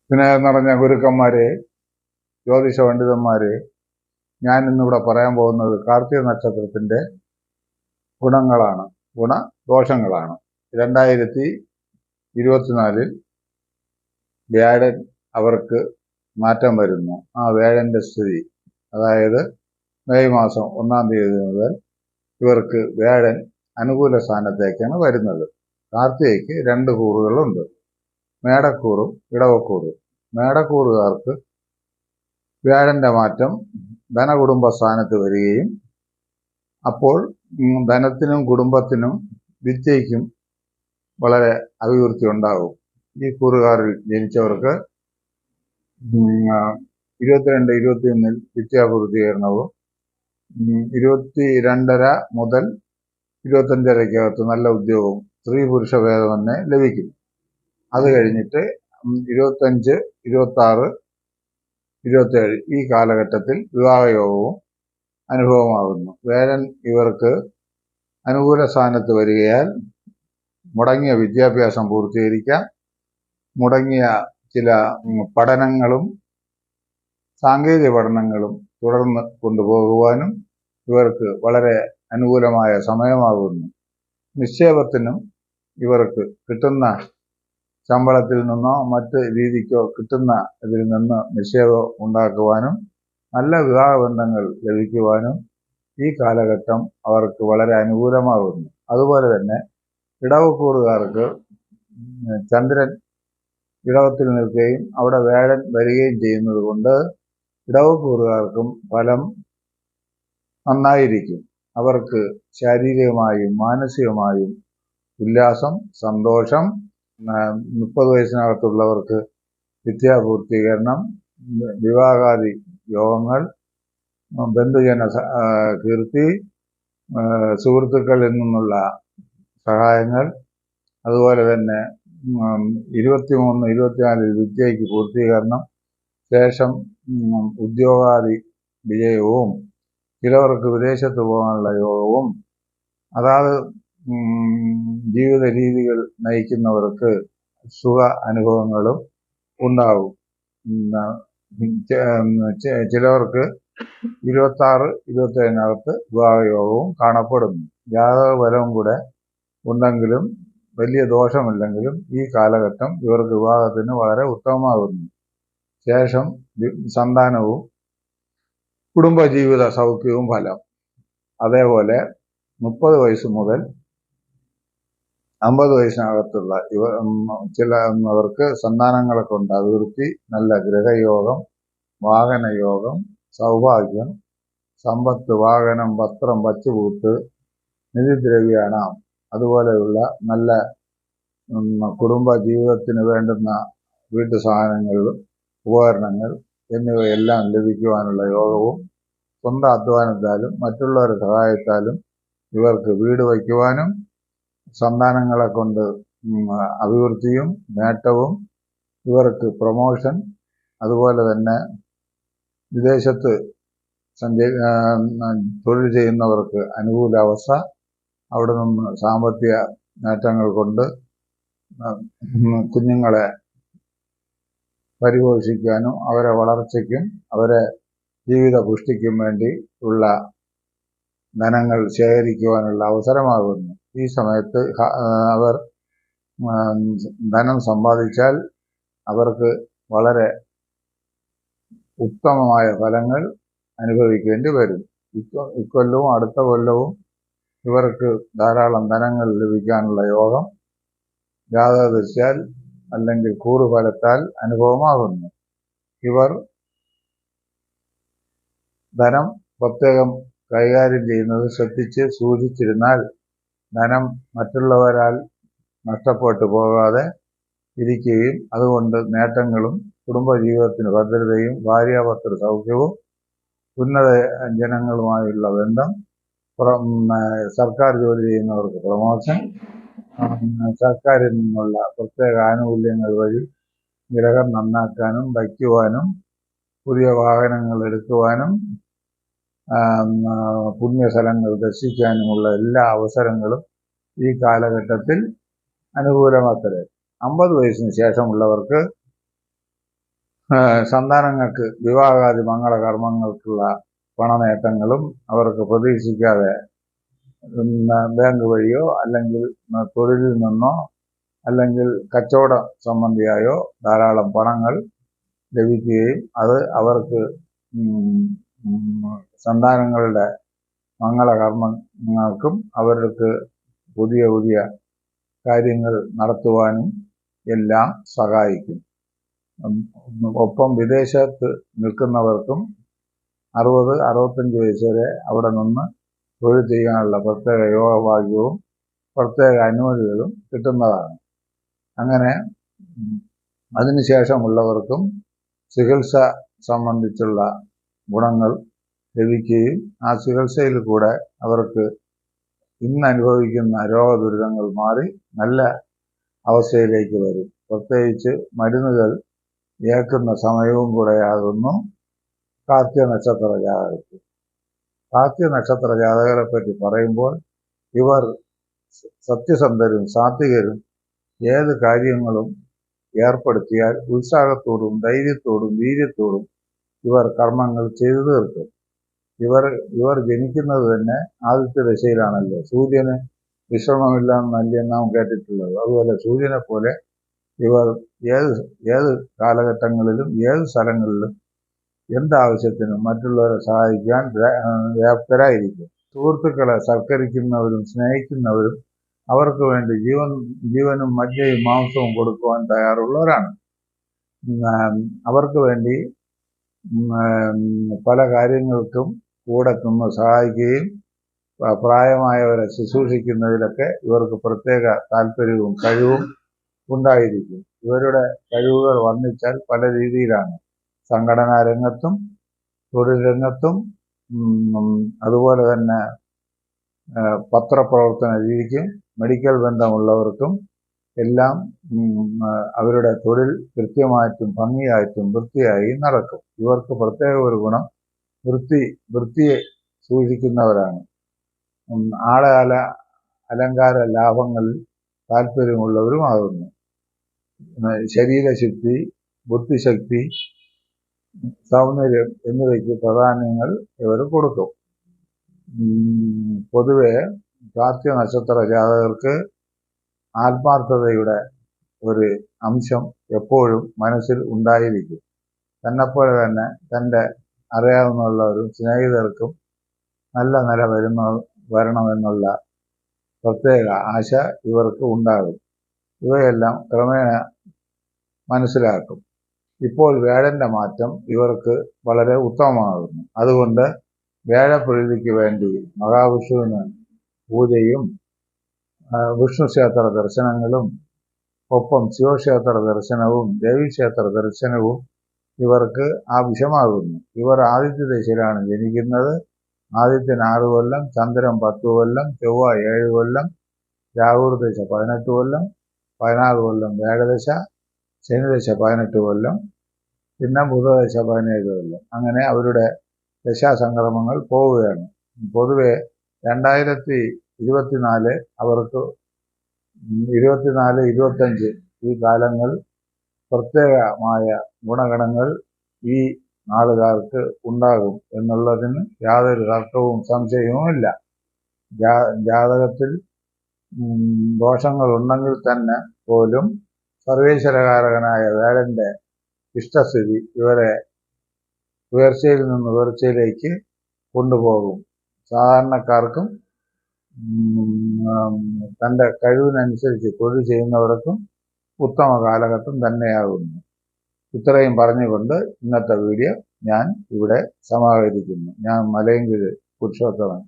വിനയം നിറഞ്ഞ ഗുരുക്കന്മാരെ, ജ്യോതിഷ പണ്ഡിതന്മാരെ, ഞാൻ ഇന്നിവിടെ പറയാൻ പോകുന്നത് കാർത്തിക നക്ഷത്രത്തിന്റെ ഗുണങ്ങളാണ്, ഗുണദോഷങ്ങളാണ്. 2024 വ്യാഴൻ അവർക്ക് മാറ്റം വരുന്നു. ആ വ്യാഴന്റെ സ്ഥിതി, അതായത് മെയ് മാസം 1-ാം തീയതി മുതൽ ഇവർക്ക് വ്യാഴൻ അനുകൂല സ്ഥാനത്തേക്കാണ് വരുന്നത്. കാർത്തികയ്ക്ക് 2 കൂറുകളുണ്ട്, മേടക്കൂറും ഇടവക്കൂറും. മേടക്കൂറുകാർക്ക് വ്യാഴന്റെ മാറ്റം ധനകുടുംബ സ്ഥാനത്ത് വരികയും അപ്പോൾ ധനത്തിനും കുടുംബത്തിനും വിദ്യയ്ക്കും വളരെ അഭിവൃദ്ധി ഉണ്ടാകും. ഈ കൂറുകാരിൽ ജനിച്ചവർക്ക് 22-21 വിദ്യാപൂർത്തീകരണവും 22.5 മുതൽ 25-അകത്ത് നല്ല ഉദ്യോഗവും സ്ത്രീ പുരുഷ ഭേദമന്യേ ലഭിക്കും. അത് കഴിഞ്ഞിട്ട് 25, 26, 27 ഈ കാലഘട്ടത്തിൽ വിവാഹയോഗവും അനുഭവമാകുന്നു. വേഴൻ ഇവർക്ക് അനുകൂല സ്ഥാനത്ത് വരികയാൽ മുടങ്ങിയ വിദ്യാഭ്യാസം പൂർത്തീകരിക്കാം, മുടങ്ങിയ ചില പഠനങ്ങളും സാങ്കേതിക പഠനങ്ങളും തുടർന്ന് കൊണ്ടുപോകുവാനും ഇവർക്ക് വളരെ അനുകൂലമായ സമയമാകുന്നു. നിക്ഷേപത്തിനും ഇവർക്ക് കിട്ടുന്ന ശമ്പളത്തിൽ നിന്നോ മറ്റ് രീതിക്കോ കിട്ടുന്ന ഇതിൽ നിന്ന് നിക്ഷേപം ഉണ്ടാക്കുവാനും നല്ല വിവാഹബന്ധങ്ങൾ ലഭിക്കുവാനും ഈ കാലഘട്ടം അവർക്ക് വളരെ അനുകൂലമാകുന്നു. അതുപോലെ തന്നെ ഇടവക്കൂറുകാർക്ക് ചന്ദ്രൻ ഇടവത്തിൽ നിൽക്കുകയും അവിടെ വ്യാഴൻ വരികയും ചെയ്യുന്നത് കൊണ്ട് ഇടവക്കൂറുകാർക്കും ഫലം നന്നായിരിക്കും. അവർക്ക് ശാരീരികമായും മാനസികമായും ഉല്ലാസം, സന്തോഷം, 30 വയസ്സിനകത്തുള്ളവർക്ക് വിദ്യാപൂർത്തീകരണം, വിവാഹാദി യോഗങ്ങൾ, ബന്ധുജന കീർത്തി, സുഹൃത്തുക്കളിൽ നിന്നുള്ള സഹായങ്ങൾ, അതുപോലെ തന്നെ 23-24 വിദ്യയ്ക്ക് പൂർത്തീകരണം, ശേഷം ഉദ്യോഗാദി വിജയവും, ചിലവർക്ക് വിദേശത്ത് പോകാനുള്ള യോഗവും, അതാത് ജീവിത രീതികൾ നയിക്കുന്നവർക്ക് സുഖ അനുഭവങ്ങളും ഉണ്ടാവും. ചിലവർക്ക് 26-27 വിവാഹയോഗവും കാണപ്പെടുന്നു. ജാതക ബലവും കൂടെ ഉണ്ടെങ്കിലും വലിയ ദോഷമില്ലെങ്കിലും ഈ കാലഘട്ടം ഇവർക്ക് വിവാഹത്തിന് വളരെ ഉത്തമമാകുന്നു. ശേഷം സന്താനവും കുടുംബജീവിത സൗഖ്യവും ഫലം. അതേപോലെ 30 വയസ്സ് മുതൽ 50 വയസ്സിനകത്തുള്ള ചിലവർക്ക് സന്താനങ്ങളെ കൊണ്ട് അഭിവൃദ്ധി, നല്ല ഗൃഹയോഗം, വാഹനയോഗം, സൗഭാഗ്യം, സമ്പത്ത്, വാഹനം, വസ്ത്രം, വച്ചുകൂട്ട്, നിധിദ്രവ്യാണം, അതുപോലെയുള്ള നല്ല കുടുംബ ജീവിതത്തിന് വേണ്ടുന്ന വീട്ടു സാധനങ്ങൾ, ഉപകരണങ്ങൾ എന്നിവയെല്ലാം ലഭിക്കുവാനുള്ള യോഗവും, സ്വന്തം അധ്വാനത്താലും മറ്റുള്ളവരുടെ സഹായത്താലും ഇവർക്ക് വീട് വയ്ക്കുവാനും സന്താനങ്ങളെ കൊണ്ട് അഭിവൃദ്ധിയും നേട്ടവും, ഇവർക്ക് പ്രൊമോഷൻ, അതുപോലെ തന്നെ വിദേശത്ത് തൊഴിൽ ചെയ്യുന്നവർക്ക് അനുകൂല അവസ്ഥ, അവിടെ നിന്ന് സാമ്പത്തിക നേട്ടങ്ങൾ കൊണ്ട് കുഞ്ഞുങ്ങളെ പരിപോഷിക്കാനും അവരെ വളർച്ചയ്ക്കും അവരെ ജീവിത പുഷ്ടിക്കും വേണ്ടി ഉള്ള ധനങ്ങൾ ശേഖരിക്കുവാനുള്ള അവസരമാകുന്നു. ഈ സമയത്ത് അവർ ധനം സമ്പാദിച്ചാൽ അവർക്ക് വളരെ ഉത്തമമായ ഫലങ്ങൾ അനുഭവിക്കേണ്ടി വരും. ഇക്കൊല്ലവും അടുത്ത കൊല്ലവും ഇവർക്ക് ധാരാളം ധനങ്ങൾ ലഭിക്കാനുള്ള യോഗം ജാതകദൃശ്യാൽ അല്ലെങ്കിൽ കൂറുഫലത്താൽ അനുഭവമാകുന്നു. ഇവർ ധനം പ്രത്യേകം കൈകാര്യം ചെയ്യുന്നത് ശ്രദ്ധിച്ച് സൂക്ഷിച്ചിരുന്നാൽ ധനം മറ്റുള്ളവരാൽ നഷ്ടപ്പെട്ടു പോകാതെ ഇരിക്കുകയും അതുകൊണ്ട് നേട്ടങ്ങളും കുടുംബജീവിതത്തിന് ഭദ്രതയും ഭാര്യാഭർത്തൃ സൗഖ്യവും ഉന്നത ജനങ്ങളുമായുള്ള ബന്ധം, സർക്കാർ ജോലി ചെയ്യുന്നവർക്ക് പ്രമോഷൻ, സർക്കാരിൽ നിന്നുള്ള പ്രത്യേക ആനുകൂല്യങ്ങൾ വഴി ഗ്രഹം നന്നാക്കാനും വയ്ക്കുവാനും പുതിയ വാഹനങ്ങൾ എടുക്കുവാനും പുണ്യസ്ഥലങ്ങൾ ദർശിക്കാനുമുള്ള എല്ലാ അവസരങ്ങളും ഈ കാലഘട്ടത്തിൽ അനുകൂലമാക്കരുത്. 50 വയസ്സിന് ശേഷമുള്ളവർക്ക് സന്താനങ്ങൾക്ക് വിവാഹാദി മംഗളകർമ്മങ്ങൾക്കുള്ള പണനേട്ടങ്ങളും അവർക്ക് പ്രതീക്ഷിക്കാതെ ബാങ്ക് വഴിയോ അല്ലെങ്കിൽ തൊഴിലിൽ നിന്നോ അല്ലെങ്കിൽ കച്ചവട സംബന്ധിയായോ ധാരാളം പണങ്ങൾ ലഭിക്കുകയും അത് അവർക്ക് സന്താനങ്ങളുടെ മംഗളകർമ്മങ്ങൾക്കും അവർക്ക് പുതിയ പുതിയ കാര്യങ്ങൾ നടത്തുവാനും എല്ലാം സഹായിക്കും. ഒപ്പം വിദേശത്ത് നിൽക്കുന്നവർക്കും 60-65 വയസ്സ് വരെ അവിടെ നിന്ന് തൊഴിൽ ചെയ്യാനുള്ള പ്രത്യേക യോഗഭാഗ്യവും പ്രത്യേക അനുമതികളും കിട്ടുന്നതാണ്. അങ്ങനെ അതിനുശേഷമുള്ളവർക്കും ചികിത്സ സംബന്ധിച്ചുള്ള ഗുണങ്ങൾ ലഭിക്കുകയും ആ ചികിത്സയിൽ കൂടെ അവർക്ക് ഇന്ന് അനുഭവിക്കുന്ന രോഗദുരിതങ്ങൾ മാറി നല്ല അവസ്ഥയിലേക്ക് വരും. പ്രത്യേകിച്ച് മരുന്നുകൾ ഏൽക്കുന്ന സമയവും കൂടെയാകുന്നു കാർത്തിക നക്ഷത്ര ജാതകർക്ക്. കാർത്തിക നക്ഷത്ര ജാതകരെ പറ്റി പറയുമ്പോൾ ഇവർ സത്യസന്ധരും സാത്വികരും ഏത് കാര്യങ്ങളും ഏർപ്പെടുത്തിയാൽ ഉത്സാഹത്തോടും ധൈര്യത്തോടും വീര്യത്തോടും ഇവർ കർമ്മങ്ങൾ ചെയ്തു തീർക്കും. ഇവർ ജനിക്കുന്നത് തന്നെ ആദിത്യ ദശയിലാണല്ലോ. സൂര്യന് വിശ്രമമില്ലാന്നല്ലേ നാം കേട്ടിട്ടുള്ളത്. അതുപോലെ സൂര്യനെ പോലെ ഇവർ ഏത് കാലഘട്ടങ്ങളിലും ഏത് സ്ഥലങ്ങളിലും എന്താവശ്യത്തിനും മറ്റുള്ളവരെ സഹായിക്കാൻ വ്യാപ്തരായിരിക്കും. സുഹൃത്തുക്കളെ സൽക്കരിക്കുന്നവരും സ്നേഹിക്കുന്നവരും അവർക്ക് വേണ്ടി ജീവനും മജ്ജയും മാംസവും കൊടുക്കുവാൻ തയ്യാറുള്ളവരാണ്. അവർക്ക് വേണ്ടി പല കാര്യങ്ങൾക്കും കൂടെ നിന്ന് സഹായിക്കുകയും പ്രായമായവരെ ശുശ്രൂഷിക്കുന്നതിലൊക്കെ ഇവർക്ക് പ്രത്യേക താല്പര്യവും കഴിവും ഉണ്ടായിരിക്കും. ഇവരുടെ കഴിവുകൾ വർണ്ണിച്ചാൽ പല രീതിയിലാണ്. സംഘടനാ രംഗത്തും തൊഴിൽ രംഗത്തും അതുപോലെ തന്നെ പത്രപ്രവർത്തന രീതിക്കും മെഡിക്കൽ ബന്ധമുള്ളവർക്കും എല്ലാം അവരുടെ തൊഴിൽ കൃത്യമായിട്ടും ഭംഗിയായിട്ടും വൃത്തിയായി നടക്കും. ഇവർക്ക് പ്രത്യേക ഒരു ഗുണം വൃത്തിയെ സൂക്ഷിക്കുന്നവരാണ്. ആളകാല അലങ്കാര ലാഭങ്ങളിൽ താല്പര്യമുള്ളവരുമാകുന്നു. ശരീരശുദ്ധി, ബുദ്ധിശക്തി, സൗന്ദര്യം എന്നിവയ്ക്ക് പ്രാധാന്യങ്ങൾ ഇവർ കൊടുക്കും. പൊതുവെ കാർത്തിക നക്ഷത്ര ജാതകർക്ക് ആത്മാർത്ഥതയുടെ ഒരു അംശം എപ്പോഴും മനസ്സിൽ ഉണ്ടായിരിക്കും. തന്നെപ്പോലെ തന്നെ തൻ്റെ അറിയാവുന്നവരും സ്നേഹിതർക്കും നല്ല നില വരണമെന്നുള്ള പ്രത്യേക ആശ ഇവർക്ക് ഉണ്ടാകും. ഇവയെല്ലാം ക്രമേണ മനസ്സിലാക്കും. ഇപ്പോൾ വ്യാഴൻ്റെ മാറ്റം ഇവർക്ക് വളരെ ഉത്തമമാകുന്നു. അതുകൊണ്ട് വ്യാഴപ്രീതിക്ക് വേണ്ടി മഹാവിഷ്ണുവിന് പൂജയും വിഷ്ണു ക്ഷേത്ര ദർശനങ്ങളും ഒപ്പം ശിവക്ഷേത്ര ദർശനവും ദേവീക്ഷേത്ര ദർശനവും ഇവർക്ക് ആവശ്യമാകുന്നു. ഇവർ ആദിത്യ ദശയിലാണ് ജനിക്കുന്നത്. ആദിത്യൻ 6 കൊല്ലം, ചന്ദ്രൻ 10 കൊല്ലം, ചൊവ്വ 7 കൊല്ലം, രാഹുർദശ 18 കൊല്ലം, 16 കൊല്ലം വ്യാഴദശ, ശനിദശ 18 കൊല്ലം, പിന്നെ ബുധദശ 17 കൊല്ലം. അങ്ങനെ അവരുടെ ദശാസംക്രമങ്ങൾ പോവുകയാണ്. പൊതുവെ 2024 അവർക്ക് 24-25 ഈ കാലങ്ങൾ പ്രത്യേകമായ ഗുണഗണങ്ങൾ ഈ നാളുകാർക്ക് ഉണ്ടാകും എന്നുള്ളതിന് യാതൊരു തർക്കവും സംശയവുമില്ല. ജാതകത്തിൽ ദോഷങ്ങൾ ഉണ്ടെങ്കിൽ തന്നെ പോലും സർവേശ്വരകാരകനായ വ്യാഴൻ്റെ ഇഷ്ടസ്ഥിതി ഇവരെ ഉയർച്ചയിൽ നിന്ന് ഉയർച്ചയിലേക്ക് കൊണ്ടുപോകും. സാധാരണക്കാർക്കും തൻ്റെ കഴിവിനനുസരിച്ച് തൊഴിൽ ചെയ്യുന്നവർക്കും ഉത്തമ കാലഘട്ടം തന്നെയാകുന്നു. ഇത്രയും പറഞ്ഞുകൊണ്ട് ഇന്നത്തെ വീഡിയോ ഞാൻ ഇവിടെ സമാഹരിക്കുന്നു. ഞാൻ മലയങ്കിഴ് പുരുഷോത്തമൻ.